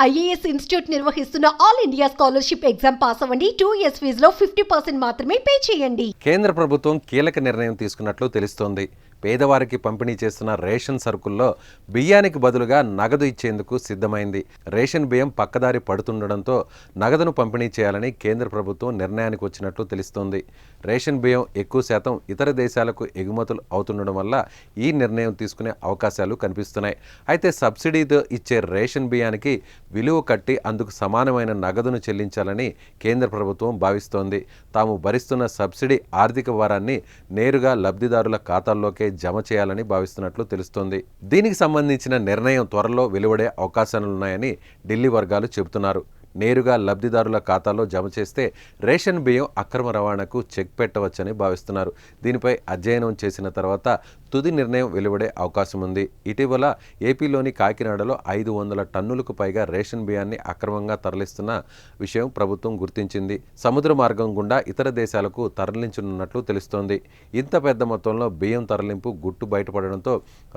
IAS institute నిర్వహిస్తున్న all India scholarship exam pass అవ్వండి. 2 years ఫీజులో 50% మాత్రమే పే చేయండి. కేంద్ర ప్రభుత్వం కీలక నిర్ణయం తీసుకున్నట్లు తెలుస్తోంది. పేదవారికి పంపిణీ చేస్తున్న రేషన్ సరుకుల్లో బియ్యానికి బదులుగా నగదు ఇచ్చేందుకు సిద్ధమైంది. రేషన్ బియ్యం పక్కదారి పడుతుండడంతో నగదును పంపిణీ చేయాలని కేంద్ర ప్రభుత్వం నిర్ణయానికి వచ్చినట్లు తెలుస్తోంది. రేషన్ బియ్యం ఎక్కువ శాతం ఇతర దేశాలకు ఎగుమతులు అవుతుండడం వల్ల ఈ నిర్ణయం తీసుకునే అవకాశాలు కనిపిస్తున్నాయి. అయితే సబ్సిడీతో ఇచ్చే రేషన్ బియ్యానికి విలువ కట్టి అందుకు సమానమైన నగదును చెల్లించాలని కేంద్ర ప్రభుత్వం భావిస్తోంది. తాము భరిస్తున్న సబ్సిడీ ఆర్థిక భారాన్ని నేరుగా లబ్ధిదారుల ఖాతాల్లోకే జమ చేయాలని భావిస్తున్నట్లు తెలుస్తోంది. దీనికి సంబంధించిన నిర్ణయం త్వరలో వెలువడే అవకాశాలున్నాయని ఢిల్లీ వర్గాలు చెబుతున్నారు. నేరుగా లబ్ధిదారుల ఖాతాలో జమ చేస్తే రేషన్ బియ్యం అక్రమ రవాణాకు చెక్ పెట్టవచ్చని భావిస్తున్నారు. దీనిపై అధ్యయనం చేసిన తర్వాత తుది నిర్ణయం వెలువడే అవకాశం ఉంది. ఇటీవల ఏపీలోని కాకినాడలో 500 టన్నులకు పైగా రేషన్ బియ్యాన్ని అక్రమంగా తరలిస్తున్న విషయం ప్రభుత్వం గుర్తించింది. సముద్ర మార్గం గుండా ఇతర దేశాలకు తరలించనున్నట్లు తెలుస్తోంది. ఇంత పెద్ద మొత్తంలో బియ్యం తరలింపు గుట్టు బయటపడడంతో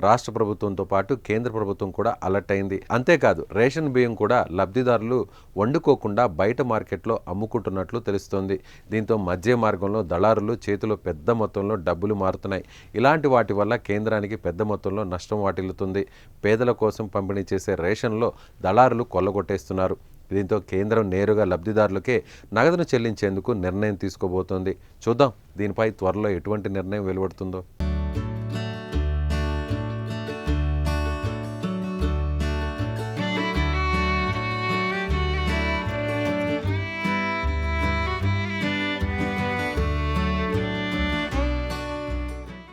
రాష్ట్ర ప్రభుత్వంతో పాటు కేంద్ర ప్రభుత్వం కూడా అలర్ట్ అయింది. అంతేకాదు రేషన్ బియ్యం కూడా లబ్ధిదారులు వండుకోకుండా బయట మార్కెట్లో అమ్ముకుంటున్నట్లు తెలుస్తోంది. దీంతో మధ్య మార్గంలో దళారులు చేతిలో పెద్ద మొత్తంలో డబ్బులు మారుతున్నాయి. ఇలాంటి వాటి వల్ల కేంద్రానికి పెద్ద మొత్తంలో నష్టం వాటిల్లుతుంది. పేదల కోసం పంపిణీ చేసే రేషన్లో దళారులు కొల్లగొట్టేస్తున్నారు. దీంతో కేంద్రం నేరుగా లబ్ధిదారులకే నగదును చెల్లించేందుకు నిర్ణయం తీసుకోబోతోంది. చూద్దాం దీనిపై త్వరలో ఎటువంటి నిర్ణయం వెలువడుతుందో.